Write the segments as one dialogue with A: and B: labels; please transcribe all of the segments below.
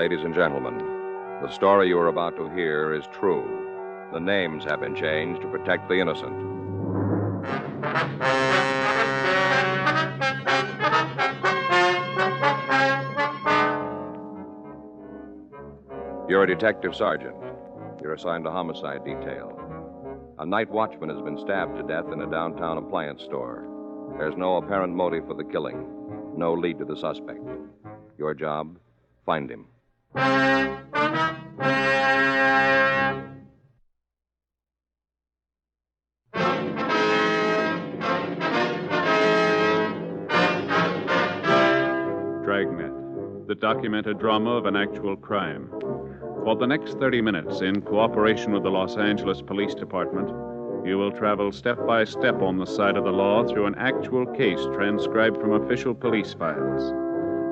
A: ladies and gentlemen. The story you are about to hear is true. The names have been changed to protect the innocent. You're a detective sergeant. You're assigned to homicide detail. A night watchman has been stabbed to death in a downtown appliance store. There's no apparent motive for the killing. No lead to the suspect. Your job, find him.
B: Dragnet, the documented drama of an actual crime. For the next 30 minutes, in cooperation with the Los Angeles Police Department, you will travel step by step on the side of the law through an actual case transcribed from official police files.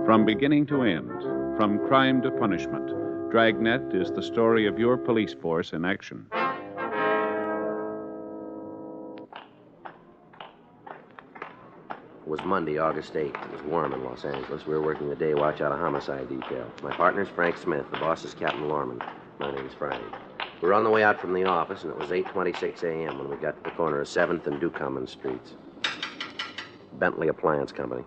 B: From beginning to end, from crime to punishment, Dragnet is the story of your police force in action.
C: It was Monday, August 8th. It was warm in Los Angeles. We were working the day watch out of homicide detail. My partner's Frank Smith. The boss is Captain Lorman. My name's Friday. We were on the way out from the office, and it was 8:26 a.m. when we got to the corner of 7th and Ducommun Streets. Bentley Appliance Company.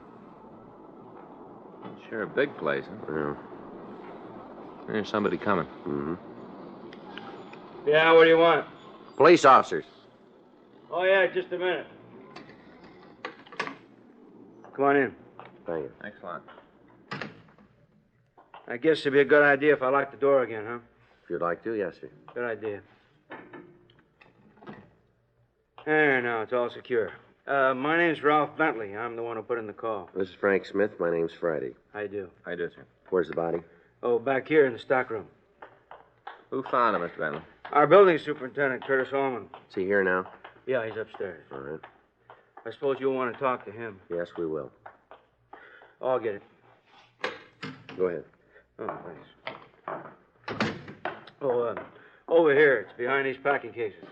D: Sure a big place, huh?
C: Yeah.
D: There's somebody coming.
C: Mm-hmm.
E: Yeah, what do you want?
C: Police officers.
E: Oh, yeah, just a minute. Come on in.
C: Thank you.
D: Thanks a lot.
E: I guess it'd be a good idea if I locked the door again, huh?
C: If you'd like to, yes, sir.
E: Good idea. There, now, it's all secure. My name's Ralph Bentley. I'm the one who put in the call.
C: This is Frank Smith. My name's Friday.
E: How you do?
D: How you do, sir?
C: Where's the body?
E: Oh, back here in the stockroom.
D: Who found him, Mr. Bentley?
E: Our building superintendent, Curtis Holman.
C: Is he here now?
E: Yeah, he's upstairs.
C: All right.
E: I suppose you'll want to talk to him.
C: Yes, we will.
E: Oh, I'll get it.
C: Go ahead.
E: Oh, thanks. Oh, over here. It's behind these packing cases.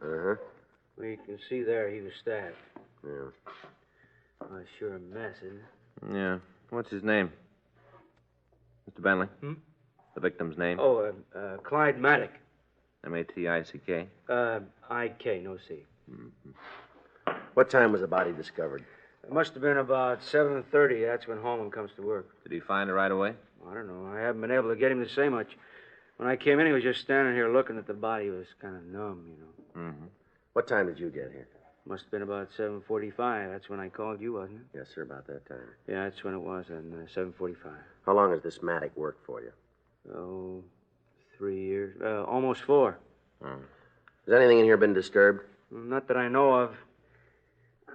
C: Uh-huh.
E: Well, you can see there he was stabbed.
C: Yeah.
E: Oh, sure a mess, isn't it?
D: Yeah. What's his name? Mr. Bentley?
E: Hmm?
D: The victim's name?
E: Oh, Clyde Maddock.
D: M-A-T-I-C-K?
E: I-K, no C.
D: Mm-hmm.
C: What time was the body discovered?
E: It must have been about 7:30. That's when Holman comes to work.
D: Did he find her right away?
E: I don't know. I haven't been able to get him to say much. When I came in, he was just standing here looking at the body. He was kind of numb, you know.
D: Mm-hmm.
C: What time did you get here?
E: Must have been about 7:45. That's when I called you, wasn't it?
C: Yes, sir, about that time.
E: Yeah, that's when it was, and 7:45.
C: How long has this Maddock worked for you?
E: Oh, 3 years. Almost 4.
C: Has anything in here been disturbed?
E: Not that I know of.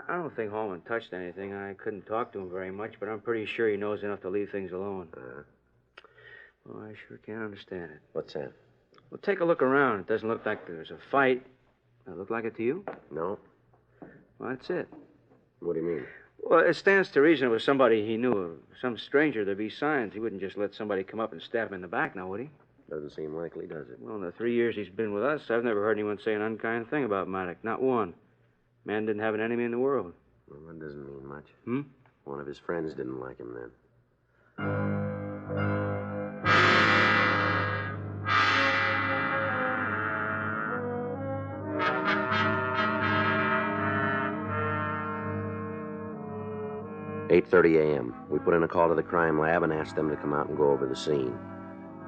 E: I don't think Holman touched anything. I couldn't talk to him very much, but I'm pretty sure he knows enough to leave things alone. Well, I sure can't understand it.
C: What's that?
E: Well, take a look around. It doesn't look like there's a fight. Does it look like it to you?
C: No.
E: Well, that's it.
C: What do you mean?
E: Well, it stands to reason it was somebody he knew, some stranger. There'd be signs. He wouldn't just let somebody come up and stab him in the back, now, would he?
C: Doesn't seem likely, does it?
E: Well, in the 3 years he's been with us, I've never heard anyone say an unkind thing about Maddock. Not one. Man didn't have an enemy in the world.
C: Well, that doesn't mean much.
E: Hmm?
C: One of his friends didn't like him then. "8:30 a.m. We put in a call to the crime lab and asked them to come out and go over the scene.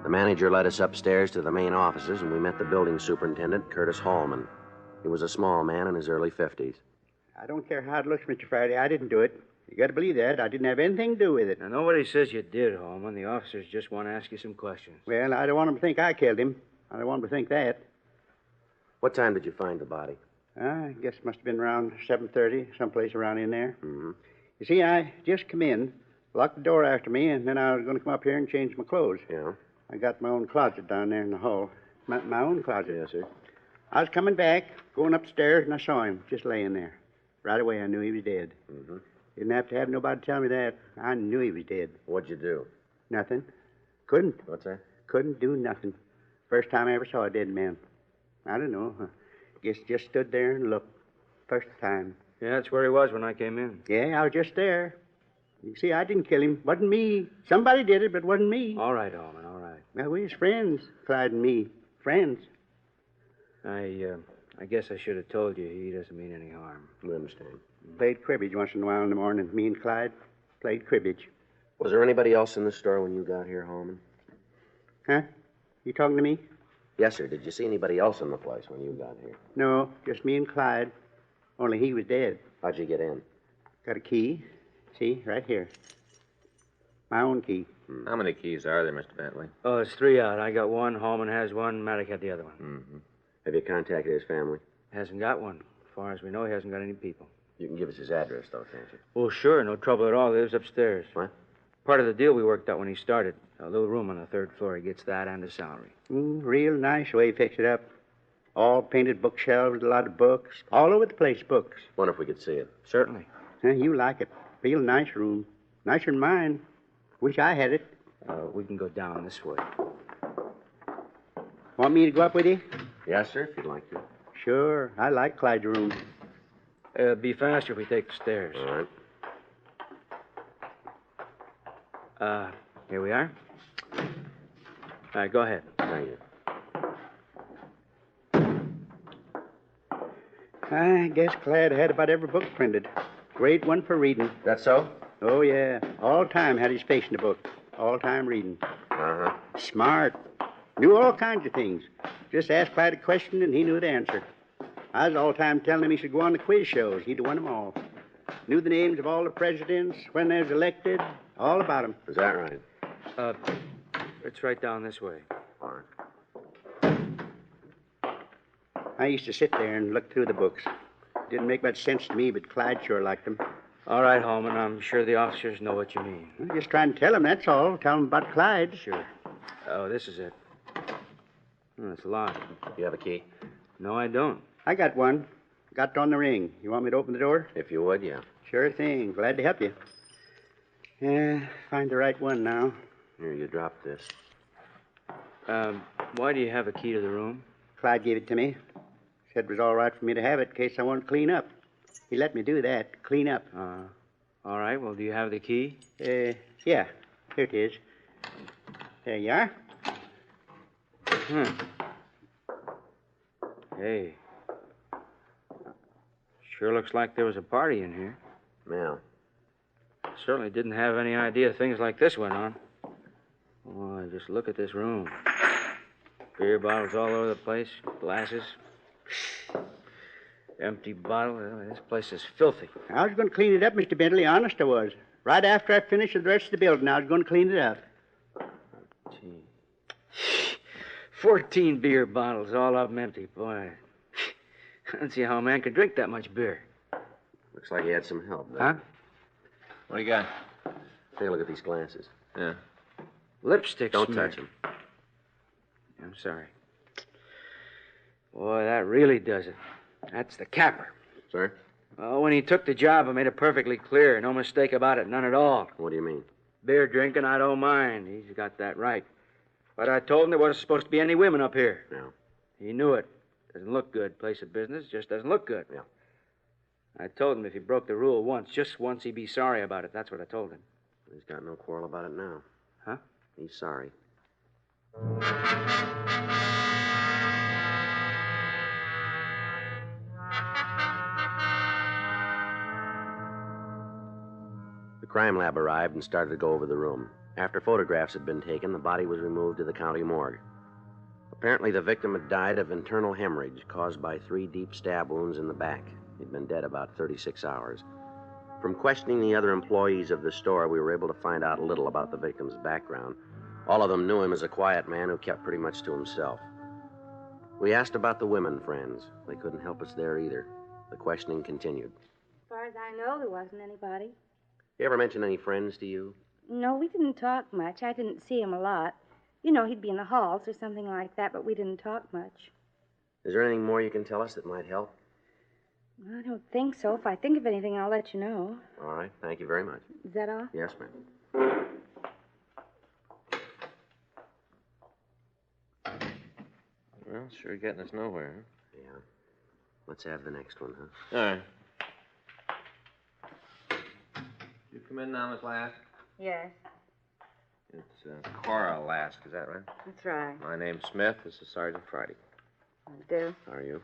C: The manager led us upstairs to the main offices, and we met the building superintendent, Curtis Holman. He was a small man in his early 50s.
F: I don't care how it looks, Mr. Friday. I didn't do it. You got to believe that. I didn't have anything to do with it.
E: Now, nobody says you did, Holman. The officers just want to ask you some questions.
F: Well, I don't want them to think I killed him. I don't want them to think that.
C: What time did you find the body?
F: I guess it must have been around 7:30, someplace around in there.
C: Mm-hmm.
F: You see, I just come in, locked the door after me, and then I was going to come up here and change my clothes.
C: Yeah?
F: I got my own closet down there in the hall. My own closet.
C: Yes, sir.
F: I was coming back, going upstairs, and I saw him just laying there. Right away, I knew he was dead.
C: Mm-hmm.
F: Didn't have to have nobody tell me that. I knew he was dead.
C: What'd you do?
F: Nothing. Couldn't.
C: What's that?
F: Couldn't do nothing. First time I ever saw a dead man. I don't know. Guess just stood there and looked. First time.
E: Yeah, that's where he was when I came in.
F: Yeah, I was just there. You see, I didn't kill him. Wasn't me. Somebody did it, but wasn't me.
E: All right, Holman, all right.
F: Now, we're friends, Clyde and me. Friends.
E: I guess I should have told you he doesn't mean any harm.
C: We understand.
F: Played cribbage once in a while in the morning. Me and Clyde played cribbage.
C: Was there anybody else in the store when you got here, Holman?
F: Huh? You talking to me?
C: Yes, sir. Did you see anybody else in the place when you got here?
F: No, just me and Clyde. Only he was dead.
C: How'd you get in?
F: Got a key. See, right here. My own key.
D: How many keys are there, Mr. Bentley?
E: Oh, it's 3 out. I got one, Holman has one, Maddock had the other one.
D: Mm-hmm.
C: Have you contacted his family?
E: Hasn't got one. As far as we know, he hasn't got any people.
C: You can give us his address, though, can't you?
E: Well, sure, no trouble at all. He lives upstairs.
C: What?
E: Part of the deal we worked out when he started. A little room on the 3rd floor. He gets that and a salary.
F: Real nice way he fixed it up. All painted bookshelves, a lot of books. All over the place, books.
C: Wonder if we could see it.
E: Certainly.
F: You like it. Real nice room. Nicer than mine. Wish I had it.
E: We can go down this way.
F: Want me to go up with you?
C: Yes, sir, if you'd like to.
F: Sure. I like Clyde's room.
E: Be faster if we take the stairs.
C: All right.
E: Here we are. All right, go ahead.
C: Thank you.
F: I guess Clyde had about every book printed. Great one for reading.
C: That so?
F: Oh, yeah. All time had his face in the book. All time reading.
C: Uh-huh.
F: Smart. Knew all kinds of things. Just asked Clyde a question and he knew the answer. I was all time telling him he should go on the quiz shows. He'd won them all. Knew the names of all the presidents, when they was elected, all about them.
C: Is that right?
E: It's right down this way.
C: All right.
F: I used to sit there and look through the books. Didn't make much sense to me, but Clyde sure liked them.
E: All right, Holman. I'm sure the officers know what you mean.
F: I'm just trying to tell them, that's all. Tell them about Clyde.
E: Sure. Oh, this is it. Oh, it's locked.
C: You have a key?
E: No, I don't.
F: I got one. Got it on the ring. You want me to open the door?
C: If you would, yeah.
F: Sure thing. Glad to help you. Yeah, find the right one now.
C: Here, you drop this.
E: Why do you have a key to the room?
F: Clyde gave it to me. Said it was all right for me to have it in case I wanted to clean up. He let me do that, clean up.
E: All right. Well, do you have the key?
F: Yeah. Here it is. There you are.
E: Hey. Sure looks like there was a party in here.
C: Yeah.
E: Certainly didn't have any idea things like this went on. Oh, just look at this room. Beer bottles all over the place, glasses. Empty bottle. This place is filthy.
F: I was going to clean it up, Mr. Bentley. Honest, I was. Right after I finished with the rest of the building, I was going to clean it up.
E: 14 beer bottles, all of them empty. Boy, I don't see how a man could drink that much beer.
C: Looks like he had some help, though.
E: Huh?
D: What do you got?
C: Take a look at these glasses.
D: Yeah.
E: Lipstick
C: Don't
E: smear.
C: touch them.
E: I'm sorry. Boy, that really does it. That's the capper.
C: Sir?
E: Oh, when he took the job, I made it perfectly clear. No mistake about it, none at all.
C: What do you mean?
E: Beer drinking, I don't mind. He's got that right. But I told him there wasn't supposed to be any women up here.
C: Yeah.
E: He knew it. Doesn't look good. Place of business just doesn't look good.
C: Yeah.
E: I told him if he broke the rule once, just once, he'd be sorry about it. That's what I told him.
C: He's got no quarrel about it now.
E: Huh?
C: He's sorry. The crime lab arrived and started to go over the room. After photographs had been taken, the body was removed to the county morgue. Apparently, the victim had died of internal hemorrhage caused by 3 deep stab wounds in the back. He'd been dead about 36 hours. From questioning the other employees of the store, we were able to find out a little about the victim's background. All of them knew him as a quiet man who kept pretty much to himself. We asked about the women friends. They couldn't help us there either. The questioning continued.
G: As far as I know, there wasn't anybody.
C: You ever mention any friends to you?
G: No, we didn't talk much. I didn't see him a lot. You know, he'd be in the halls or something like that, but we didn't talk much.
C: Is there anything more you can tell us that might help?
G: I don't think so. If I think of anything, I'll let you know.
C: All right. Thank you very much.
G: Is that all?
C: Yes, ma'am.
D: Well, sure getting us nowhere, huh?
C: Yeah. Let's have the next one, huh?
D: All right. You come in now, Miss Lask?
G: Yes,
D: It's Cora Lask, is that right?
G: that's right.
D: My name's Smith. This is Sergeant Friday.
G: I do.
C: How are you?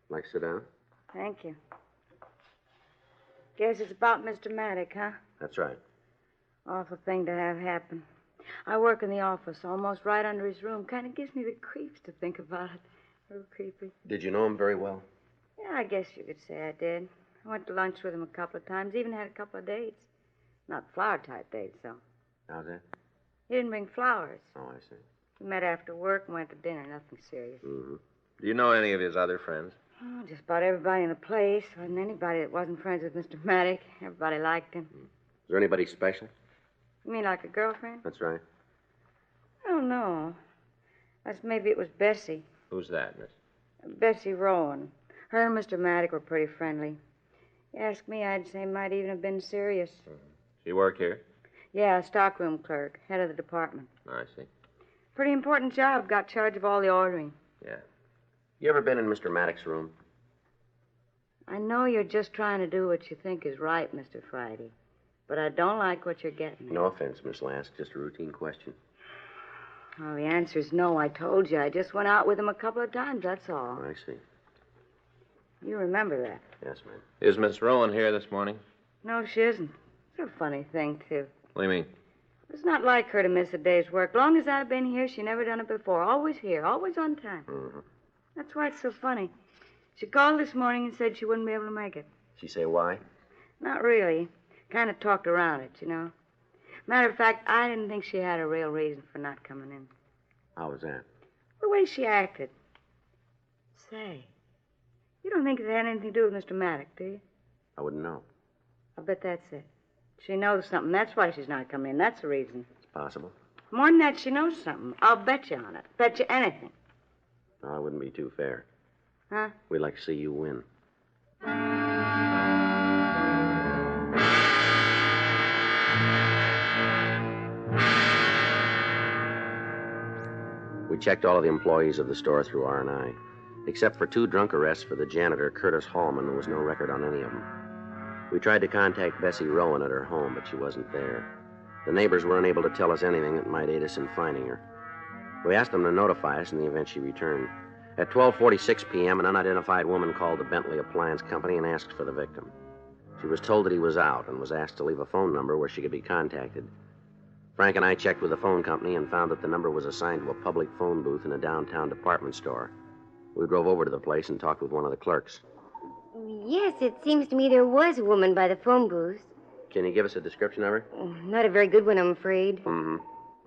C: Like to sit down?
G: Thank you. Guess it's about Mr. Maddock, huh?
C: That's right.
G: Awful thing to have happen. I work in the office, almost right under his room. Kind of gives me the creeps to think about it. A little creepy.
C: Did you know him very well?
G: Yeah, I guess you could say I did. I went to lunch with him a couple of times, even had a couple of dates. Not flower-type dates, though.
C: How's that?
G: He didn't bring flowers.
C: Oh, I see.
G: We met after work and went to dinner, nothing serious.
C: Mm-hmm.
D: Do you know any of his other friends?
G: Oh, just about everybody in the place. Wasn't anybody that wasn't friends with Mr. Maddock. Everybody liked him.
C: Is there anybody special?
G: You mean like a girlfriend?
C: That's right.
G: I don't know. Maybe it was Bessie.
D: Who's that, Miss?
G: Bessie Rowan. Her and Mr. Maddock were pretty friendly. You ask me, I'd say might even have been serious.
D: She work here?
G: Yeah, stockroom clerk, head of the department.
D: I see.
G: Pretty important job. Got charge of all the ordering.
D: Yeah.
C: You ever been in Mr. Maddox's room?
G: I know you're just trying to do what you think is right, Mr. Friday. But I don't like what you're getting at.
C: No offense, Miss Lask. Just a routine question.
G: Well, the answer's no. I told you. I just went out with him a couple of times, that's all.
C: I see.
G: You remember that.
C: Yes, ma'am.
D: Is Miss Rowan here this morning?
G: No, she isn't. It's a funny thing, too.
D: What do you mean?
G: It's not like her to miss a day's work. Long as I've been here, she never done it before. Always here, always on time.
C: Mm-hmm.
G: That's why it's so funny. She called this morning and said she wouldn't be able to make it.
C: She say why?
G: Not really. Kind of talked around it, you know. Matter of fact, I didn't think she had a real reason for not coming in.
C: How was that?
G: The way she acted. Say, you don't think it had anything to do with Mr. Maddock, do you?
C: I wouldn't know.
G: I bet that's it. She knows something. That's why she's not coming in. That's the reason.
C: It's possible.
G: More than that, she knows something. I'll bet you on it. Bet you anything.
C: No, I wouldn't be too fair.
G: Huh?
C: We'd like to see you win. We checked all of the employees of the store through R&I. Except for 2 drunk arrests for the janitor, Curtis Hallman, there was no record on any of them. We tried to contact Bessie Rowan at her home, but she wasn't there. The neighbors were unable to tell us anything that might aid us in finding her. We asked them to notify us in the event she returned. At 12:46 p.m., an unidentified woman called the Bentley Appliance Company and asked for the victim. She was told that he was out and was asked to leave a phone number where she could be contacted. Frank and I checked with the phone company and found that the number was assigned to a public phone booth in a downtown department store. We drove over to the place and talked with one of the clerks.
H: Yes, it seems to me there was a woman by the phone booth.
C: Can you give us a description of her?
H: Not a very good one, I'm afraid.
C: Mm-hmm.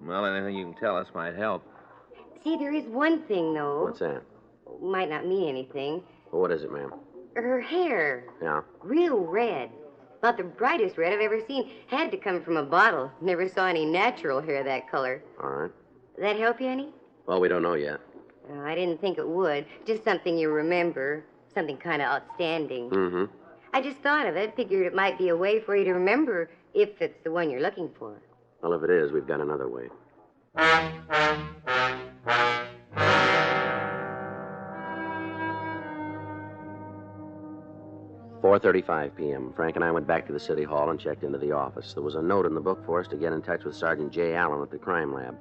D: Well, anything you can tell us might help.
H: See, there is one thing, though.
C: What's that?
H: Might not mean anything.
C: Well, what is it, ma'am?
H: Her hair.
C: Yeah?
H: Real red. About the brightest red I've ever seen. Had to come from a bottle. Never saw any natural hair that color.
C: All right.
H: That help you any?
C: Well, we don't know yet.
H: I didn't think it would. Just something you remember. Something kind of outstanding.
C: Mm-hmm.
H: I just thought of it. Figured it might be a way for you to remember if it's the one you're looking for.
C: Well, if it is, we've got another way. 4:35 p.m. Frank and I went back to the city hall and checked into the office. There was a note in the book for us to get in touch with Sergeant J. Allen at the crime lab.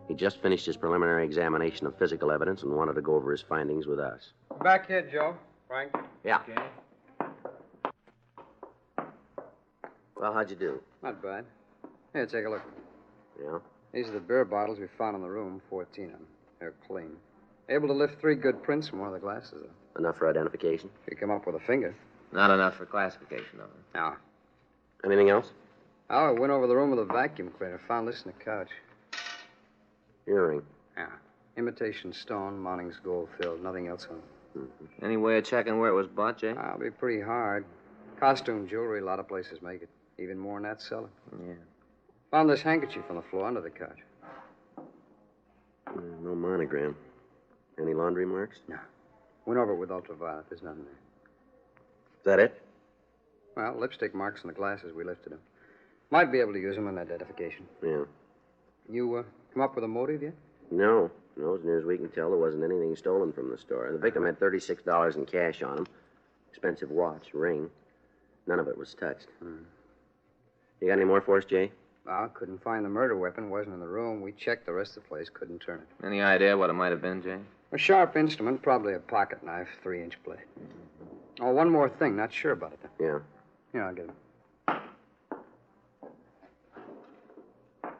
C: He just finished his preliminary examination of physical evidence and wanted to go over his findings with us.
I: Back here, Joe. Frank.
C: Yeah.
I: Okay.
C: Well, how'd you do?
I: Not bad. Here, take a look.
C: Yeah?
I: These are the beer bottles we found in the room, 14 of them. They're clean. Able to lift 3 good prints from one of the glasses, though.
C: Enough for identification?
I: If you come up with a finger.
D: Not enough for classification, though.
I: No.
C: Anything else?
I: Oh, I went over the room with a vacuum cleaner. Found this in the couch.
C: Earring.
I: Yeah. Imitation stone, Mounting's gold filled. Nothing else on it.
C: Mm-hmm.
D: Any way of checking where it was bought, Jay?
I: It'll be pretty hard. Costume jewelry, a lot of places make it. Even more than that cellar.
D: Yeah.
I: Found this handkerchief on the floor under the couch.
C: No monogram. Any laundry marks?
I: No. Went over it with ultraviolet. There's nothing there.
C: Is that it?
I: Well, lipstick marks on the glasses. We lifted them. Might be able to use them in identification.
C: Yeah.
I: You come up with a motive yet?
C: No. No, as near as we can tell, there wasn't anything stolen from the store. The victim had $36 in cash on him. Expensive watch, ring. None of it was touched. You got any more for us, Jay?
I: Well, couldn't find the murder weapon. Wasn't in the room. We checked the rest of the place. Couldn't turn it.
D: Any idea what it might have been, Jay?
I: A sharp instrument, probably a pocket knife, 3-inch blade. Oh, one more thing. Not sure about it, though.
C: Yeah.
I: Here, I'll get him.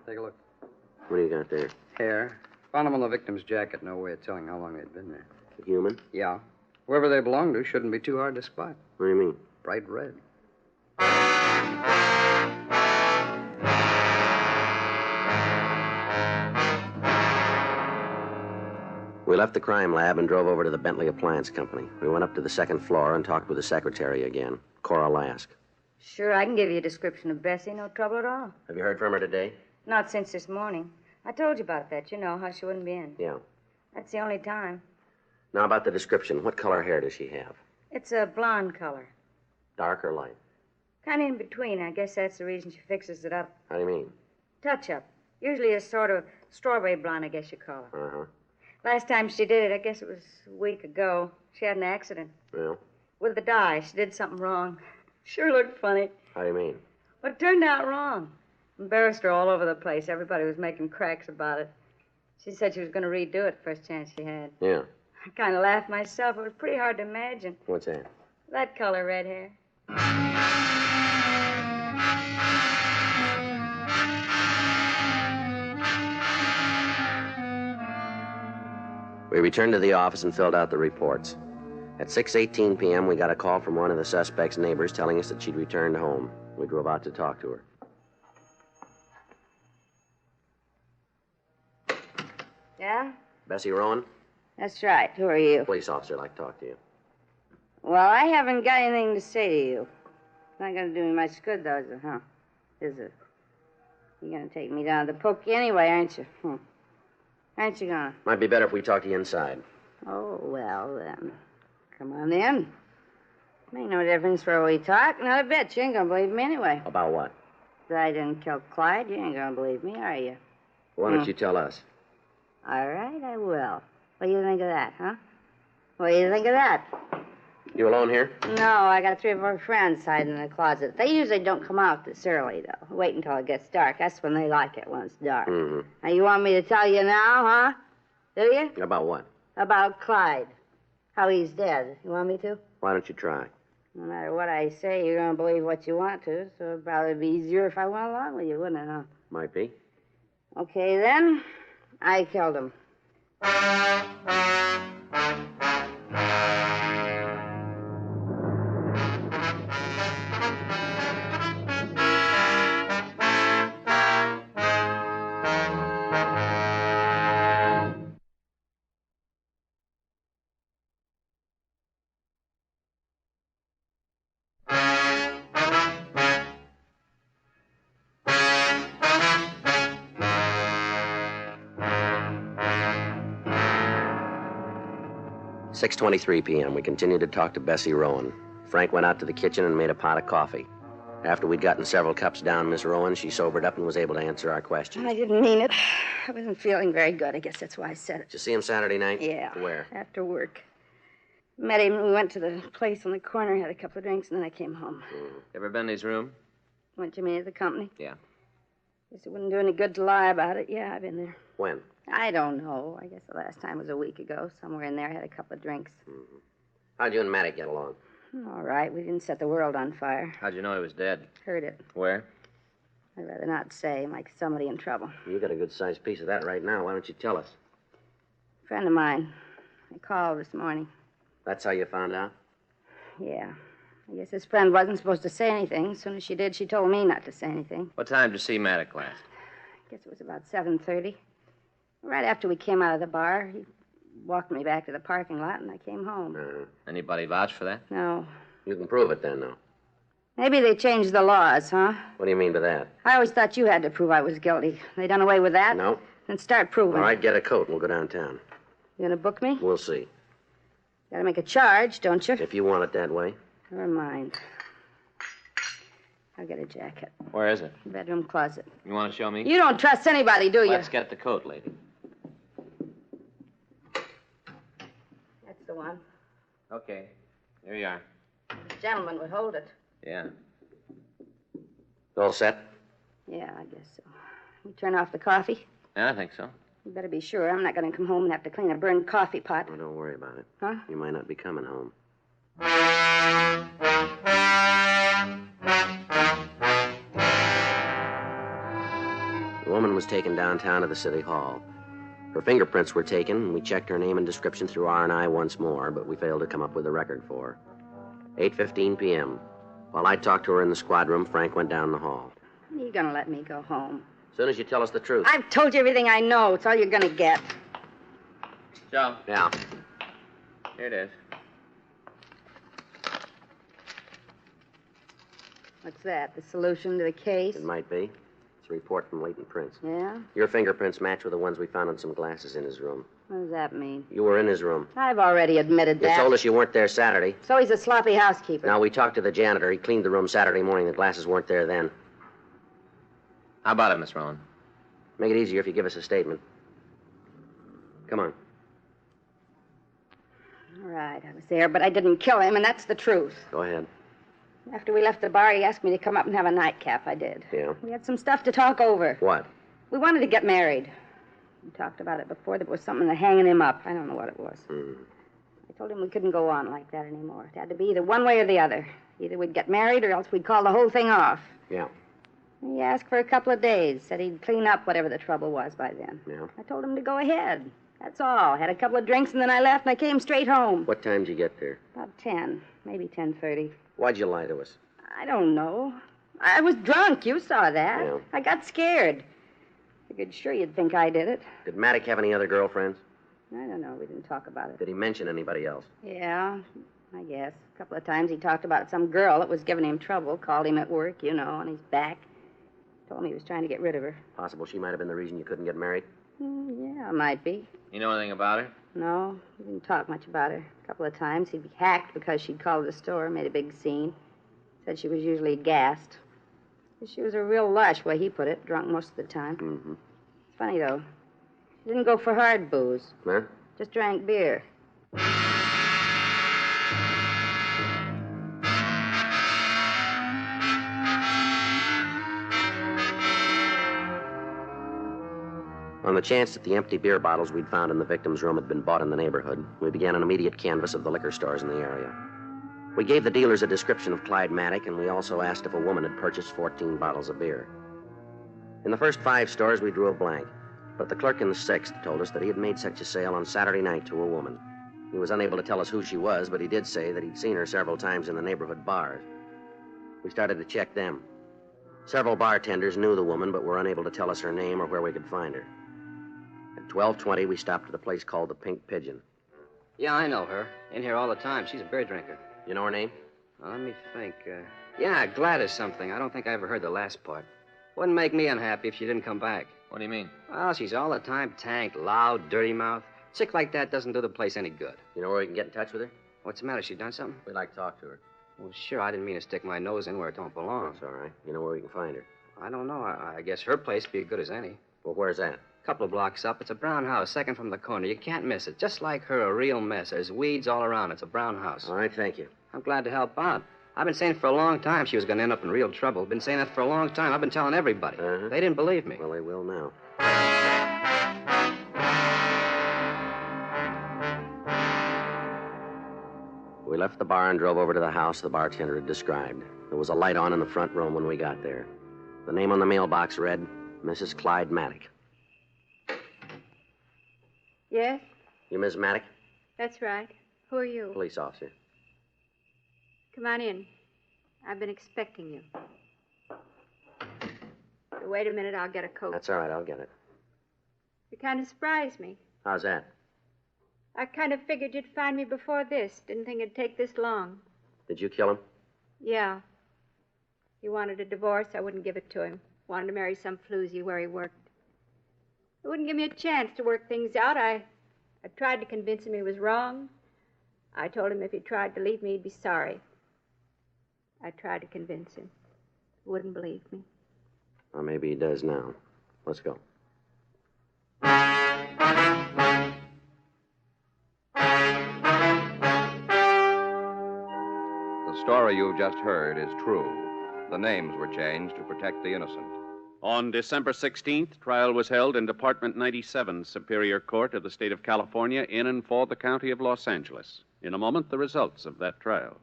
I: Take a look.
C: What do you got there?
I: Hair. Found them on the victim's jacket. No way of telling how long they'd been there.
C: A human?
I: Yeah. Whoever they belong to shouldn't be too hard to spot.
C: What do you mean?
I: Bright red.
C: We left the crime lab and drove over to the Bentley Appliance Company. We went up to the second floor and talked with the secretary again, Cora Lask.
G: Sure, I can give you a description of Bessie. No trouble at all.
C: Have you heard from her today?
G: Not since this morning. I told you about that. You know how she wouldn't be in.
C: Yeah.
G: That's the only time.
C: Now, about the description. What color hair does she have?
G: It's a blonde color.
C: Dark or light?
G: Kind of in between. I guess that's the reason she fixes it up.
C: How do you mean?
G: Touch-up. Usually a sort of strawberry blonde, I guess you call her.
C: Uh-huh.
G: Last time she did it, I guess it was a week ago. She had an accident.
C: Well,
G: With the dye. She did something wrong. Sure looked funny.
C: how do you mean?
G: But it turned out wrong. Embarrassed her all over the place. Everybody was making cracks about it. She said she was going to redo it first chance she had.
C: Yeah.
G: I kind of laughed myself. It was pretty hard to imagine.
C: What's that?
G: That color red hair.
C: We returned to the office and filled out the reports. At 6:18 p.m., we got a call from one of the suspect's neighbors telling us that she'd returned home. We drove out to talk to her.
G: Yeah?
C: Bessie Rowan?
G: That's right. Who are you?
C: Police officer, I'd like to talk to you.
G: Well, I haven't got anything to say to you. It's not going to do me much good, though, is it, huh? Is it? You're going to take me down to the pokey anyway, aren't you? Aren't you going to?
C: Might be better if we talked to you inside.
G: Oh, well, then. Come on in. Make no difference where we talk. Not a bit. You ain't going to believe me anyway.
C: About what?
G: That I didn't kill Clyde. You ain't going to believe me, are you?
C: Why don't you tell us?
G: All right, I will. What do you think of that, huh? What do you think of that?
C: You alone here?
G: No, I got 3 or 4 friends hiding in the closet. They usually don't come out this early, though. Wait until it gets dark. That's when they like it, when it's dark.
C: Mm-hmm.
G: Now, you want me to tell you now, huh? Do you?
C: About what?
G: About Clyde. How he's dead. You want me to?
C: Why don't you try?
G: No matter what I say, you're going to believe what you want to, so it'd probably be easier if I went along with you, wouldn't it, huh?
C: Might be.
G: Okay, then. I killed him.
C: 6:23 p.m. We continued to talk to Bessie Rowan. Frank went out to the kitchen and made a pot of coffee. After we'd gotten several cups down, Miss Rowan, she sobered up and was able to answer our questions.
G: I didn't mean it. I wasn't feeling very good. I guess that's why I said it.
C: Did you see him Saturday night?
G: Yeah.
C: Where?
G: After work. Met him. We went to the place on the corner, had a couple of drinks, and then I came home.
D: Ever been in his room?
G: What you mean, at the company?
D: Yeah.
G: Guess it wouldn't do any good to lie about it. Yeah, I've been there.
C: When?
G: I don't know. I guess the last time was a week ago. Somewhere in there, had a couple of drinks.
C: Mm-hmm. How'd you and Maddox get along?
G: All right. We didn't set the world on fire.
D: How'd you know he was dead?
G: Heard it.
D: Where?
G: I'd rather not say. Like somebody in trouble.
C: You got a good-sized piece of that right now. Why don't you tell us?
G: Friend of mine. I called this morning.
C: That's how you found out?
G: Yeah. I guess his friend wasn't supposed to say anything. As soon as she did, she told me not to say anything.
D: What time did you see Maddox last?
G: I guess it was about 7:30. Right after we came out of the bar, he walked me back to the parking lot, and I came home.
D: Anybody vouch for that?
G: No.
C: You can prove it then, though.
G: Maybe they changed the laws, huh?
C: What do you mean by that?
G: I always thought you had to prove I was guilty. They done away with that?
C: No.
G: Then start proving.
C: All right, get a coat and we'll go downtown.
G: You gonna book me?
C: We'll see.
G: Gotta make a charge, don't you?
C: If you want it that way.
G: Never mind. I'll get a jacket.
D: Where is it?
G: Bedroom closet.
D: You want to show me?
G: You don't trust anybody, do you?
D: Let's get the coat, lady.
G: That's the one.
D: Okay. Here you are.
G: The gentleman would hold it.
D: Yeah.
C: All set?
G: Yeah, I guess so. You turn off the coffee?
D: Yeah, I think so.
G: You better be sure. I'm not going to come home and have to clean a burned coffee pot.
C: Oh, don't worry about it.
G: Huh?
C: You might not be coming home. The woman was taken downtown to the city hall. Her fingerprints were taken, and we checked her name and description through R&I once more, but we failed to come up with a record for her. 8:15 p.m. While I talked to her in the squad room, Frank went down the hall.
G: You're going to let me go home.
C: As soon as you tell us the truth.
G: I've told you everything I know. It's all you're going to get.
D: Joe,
C: Yeah.
D: here it is.
G: What's that? The solution to the case?
C: It might be. It's a report from Leighton Prince.
G: Yeah?
C: Your fingerprints match with the ones we found on some glasses in his room.
G: What does that mean?
C: You were in his room.
G: I've already admitted
C: You
G: that.
C: told us you weren't there Saturday.
G: So he's a sloppy housekeeper.
C: Now, we talked to the janitor. He cleaned the room Saturday morning. The glasses weren't there then.
D: How about it, Miss Rowan?
C: Make it easier if you give us a statement. Come on.
G: All right, I was there, but I didn't kill him, and that's the truth.
C: Go ahead.
G: After we left the bar, he asked me to come up and have a nightcap. I did.
C: Yeah?
G: We had some stuff to talk over.
C: What?
G: We wanted to get married. We talked about it before. There was something hanging him up. I don't know what it was. I told him we couldn't go on like that anymore. It had to be either one way or the other. Either we'd get married or else we'd call the whole thing off.
C: Yeah.
G: He asked for a couple of days. Said he'd clean up whatever the trouble was by then.
C: Yeah?
G: I told him to go ahead. That's all. Had a couple of drinks and then I left and I came straight home.
C: What time did you get there?
G: About 10, maybe 10:30.
C: Why'd you lie to us?
G: I don't know. I was drunk. You saw that.
C: Yeah.
G: I got scared. Figured sure you'd think I did it.
C: Did Maddox have any other girlfriends?
G: I don't know. We didn't talk about it.
C: Did he mention anybody else?
G: Yeah, I guess. A couple of times he talked about some girl that was giving him trouble. Called him at work, you know, on his back. Told me he was trying to get rid of her.
C: Possible she might have been the reason you couldn't get married?
G: Yeah, might be.
D: You know anything about her?
G: No, we didn't talk much about her. A couple of times he'd be hacked because she'd called the store, made a big scene. Said she was usually gassed. She was a real lush, way he put it, drunk most of the time.
C: Mm-hmm.
G: It's funny, though. She didn't go for hard booze.
C: Huh?
G: Just drank beer.
C: On the chance that the empty beer bottles we'd found in the victim's room had been bought in the neighborhood, we began an immediate canvass of the liquor stores in the area. We gave the dealers a description of Clyde Maddox, and we also asked if a woman had purchased 14 bottles of beer. In the first 5 stores, we drew a blank, but the clerk in the 6th told us that he had made such a sale on Saturday night to a woman. He was unable to tell us who she was, but he did say that he'd seen her several times in the neighborhood bars. We started to check them. Several bartenders knew the woman, but were unable to tell us her name or where we could find her. At 12:20, we stopped at a place called the Pink Pigeon.
J: Yeah, I know her. In here all the time. She's a beer drinker.
C: You know her name?
J: Well, let me think. Yeah, Gladys something. I don't think I ever heard the last part. Wouldn't make me unhappy if she didn't come back.
D: What do you mean?
J: Well, she's all the time tanked, loud, dirty mouth. Chick like that doesn't do the place any good.
C: You know where we can get in touch with her?
J: What's the matter? She done something?
C: We'd like to talk to her.
J: Well, sure, I didn't mean to stick my nose in where it don't belong.
C: That's all right. You know where we can find her?
J: I don't know. I guess her place would be as good as any.
C: Well, where's that?
J: Couple of blocks up. It's a brown house, second from the corner. You can't miss it. Just like her, a real mess. There's weeds all around. It's a brown house.
C: All right, thank you.
J: I'm glad to help out. I've been saying for a long time she was going to end up in real trouble. Been saying that for a long time. I've been telling everybody.
C: Uh-huh.
J: They didn't believe me.
C: Well, they will now. We left the bar and drove over to the house the bartender had described. There was a light on in the front room when we got there. The name on the mailbox read, Mrs. Clyde Maddox.
K: Yes,
C: You Miss Maddox?
K: that's right. Who are you?
C: Police officer.
K: Come on in. I've been expecting you. Wait a minute, I'll get a coat.
C: That's all right, I'll get it.
K: You kind of surprised me.
C: How's that?
K: I kind of figured you'd find me before this. Didn't think it'd take this long.
C: Did you kill him?
K: Yeah. He wanted a divorce. I wouldn't give it to him. Wanted to marry some floozy where he worked. He wouldn't give me a chance to work things out. I tried to convince him he was wrong. I told him if he tried to leave me, he'd be sorry. I tried to convince him. He wouldn't believe me.
C: Well, maybe he does now. Let's go.
A: The story you've just heard is true. The names were changed to protect the innocent.
B: On December 16th, trial was held in Department 97, Superior Court of the State of California, in and for the County of Los Angeles. In a moment, the results of that trial.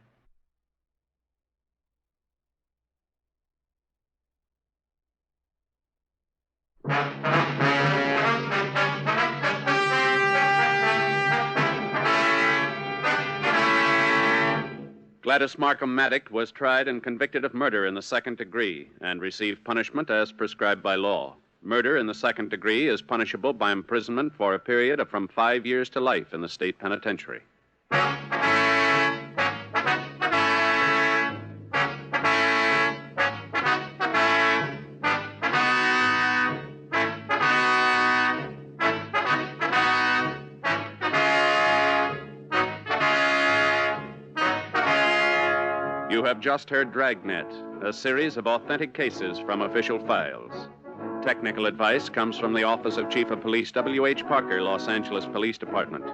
B: Gladys Markham Maddock was tried and convicted of murder in the second degree and received punishment as prescribed by law. Murder in the second degree is punishable by imprisonment for a period of from 5 years to life in the state penitentiary. You have just heard Dragnet, a series of authentic cases from official files. Technical advice comes from the Office of Chief of Police W.H. Parker, Los Angeles Police Department.